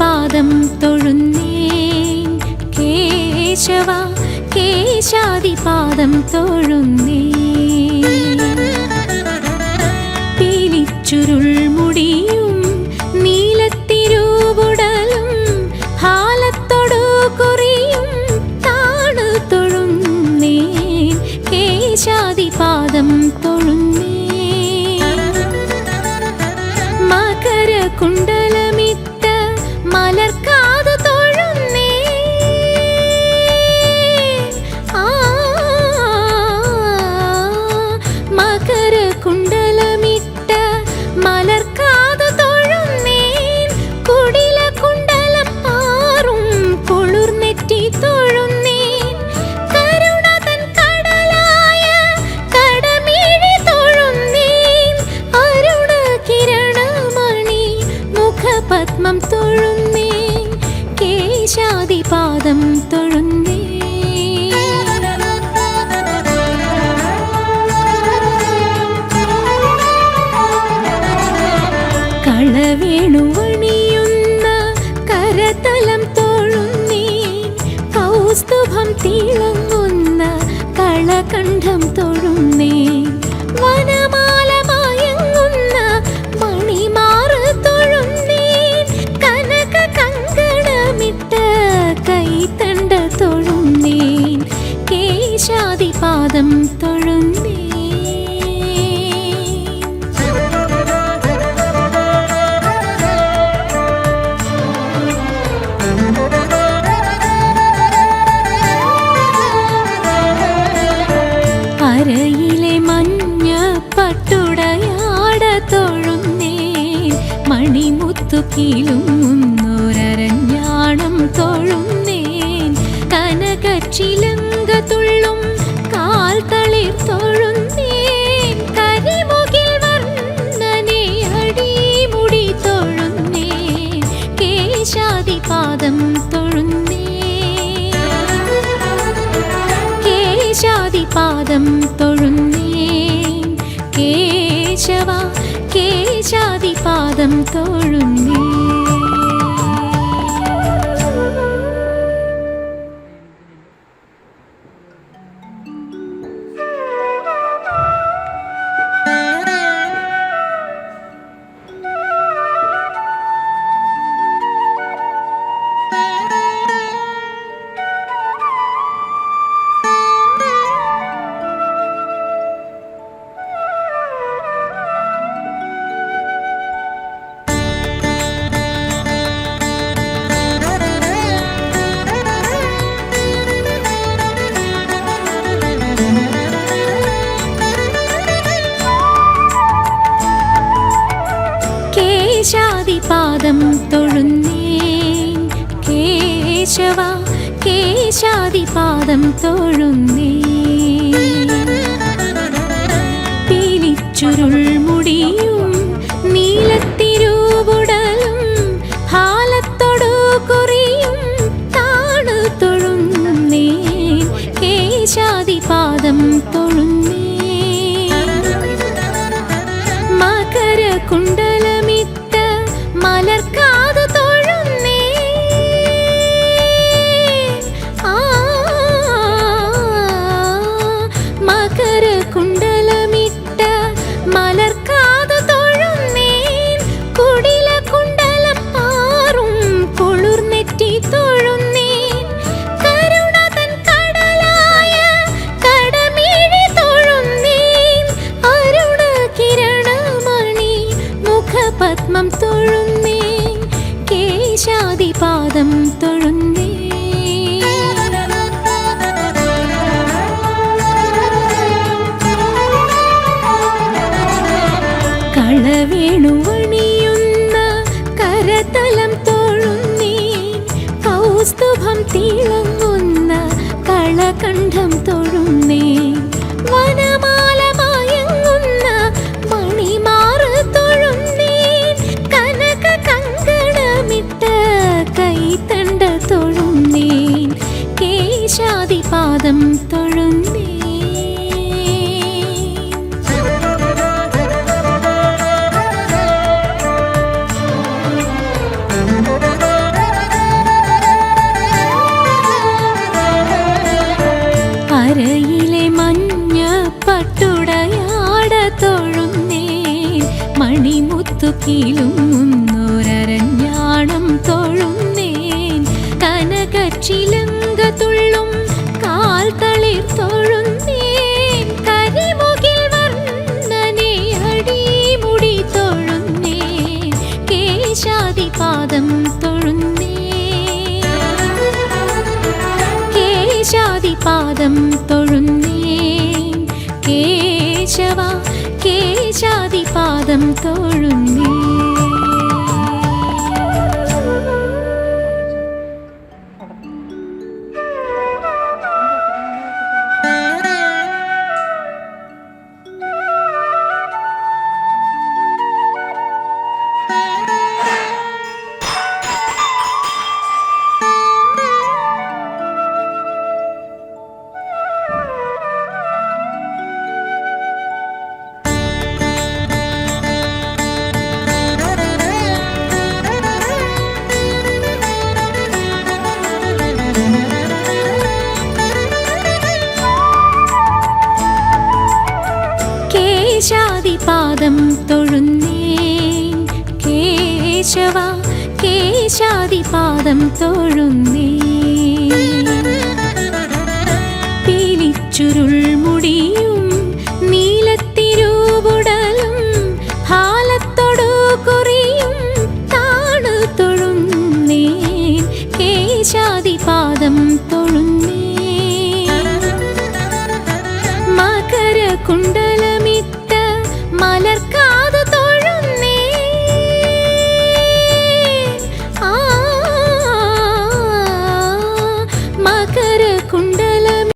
കേശാദിപാദം തൊഴുന്നേൻ കേശവ കേശാദിപാദം തൊഴുന്നേൻ പീലിച്ചുരുൾ മുടിയും നീലത്തിരൂവുടലും ഹാലത്തൊടു കുറിയും താണു തൊഴുന്നേൻ കേശാദിപാദം തൊഴുന്നേൻ മകരകുണ്ടലമിട്ട മലർക്കാതു തൊഴുന്നേൻ മകരകുണ്ടലമിട്ട മലർക്കാതു തൊഴുന്നേൻ കുടിലകുണ്ടലം ആറും കുളിർനെറ്റി തൊഴുന്നേൻ കരുണതൻ കടലായ കടമിഴി തൊഴുന്നേൻ അരുണ കിരണമണി മുഖപത്മം തൊഴുന്നേൻ കേശാദിപാദം തൊഴുന്നേൻ കളവേണുവണിയുന്ന കരതലം തൊഴുന്നേൻ കൗസ്തുഭം തിളങ്ങുന്ന കളകണ്ഠം തൊഴുന്നേൻ വനമാല മയങ്ങുന്ന മണിമാറ് തൊഴുന്നേൻ കനക കങ്കണമിട്ട കൈത്തണ്ട തൊഴുന്നേൻ കേശാദിപാദം തൊഴുന്നേൻ അരയിലെ മഞ്ഞ പട്ടുടയാട തൊഴുന്നേൻ മണിമുത്തു കീലുന്നൊരഞ്ഞാണം തൊഴുന്നേൻ കനകച്ചിലങ്ക തുള്ളും കാൽ തളിർ തൊഴുന്നേൻ കരിമുകിൽ വർണ്ണനെ അടിമുടി തൊഴുന്നേൻ കേശാദിപാദം തൊഴുന്നേൻ കേശാദിപാദം തൊഴുന്നേൻ കേശവ കേശാദിപാദം തൊഴുന്നേൻ കേശാദിപാദം തൊഴുന്നേൻ കേശവ കേശാദിപാദം തൊഴുന്നേൻ പീലിച്ചുരുൾ മുടിയും നീലത്തിരൂവുടലും ഹാലത്തൊടു കുറിയും താണു തൊഴുന്നേൻ കേശാദിപാദം തൊഴുന്നേൻ മകരകുണ്ടലമിട്ട മലർക്കാതു തൊഴുന്നേൻ മകരകുണ്ടലമിട്ട മലർക്കാതു തൊഴുന്നേൻ കുടിലകുണ്ടലം ആറും കുളിർനെറ്റി തൊഴുന്നേൻ കരുണതൻ കടലായ കടമിഴി തൊഴുന്നേൻ അരുണ കിരണമണി മുഖപത്മം തൊഴുന്നേൻ കേശാദിപാദം തൊഴുന്നേൻ കളവേണുവണിയുന്ന കരതലം തൊഴുന്നേൻ കൗസ്തുഭം തിളങ്ങുന്ന കളകണ്ഠം തൊഴുന്നേൻ വനമാല മയങ്ങുന്ന മണിമാറ് തൊഴുന്നേൻ കനക കങ്കണമിട്ട കൈത്തണ്ട തൊഴുന്നേൻ കേശാദിപാദം തൊഴുന്നേൻ കരയിലെ മഞ്ഞ പട്ടുടയാട തൊഴുന്നേൻ മണിമുത്തു കീലുന്നൊരഞ്ഞാണം തൊഴുന്നേൻ കനകച്ചിലങ്ക തുള്ളും കാൽ തളിർ തൊഴുന്നേൻ കരിമുകിൽ വർണ്ണനെ അടിമുടി തൊഴുന്നേൻ കേശാദിപാദം തൊഴുന്നേൻ കേശാദിപാദം തൊഴുന്നേൻ കേശവ കേശാദിപാദം തൊഴുന്നേൻ. കേശാദിപാദം തൊഴുന്നേൻ കേശവ കേശാദിപാദം തൊഴുന്നേൻ.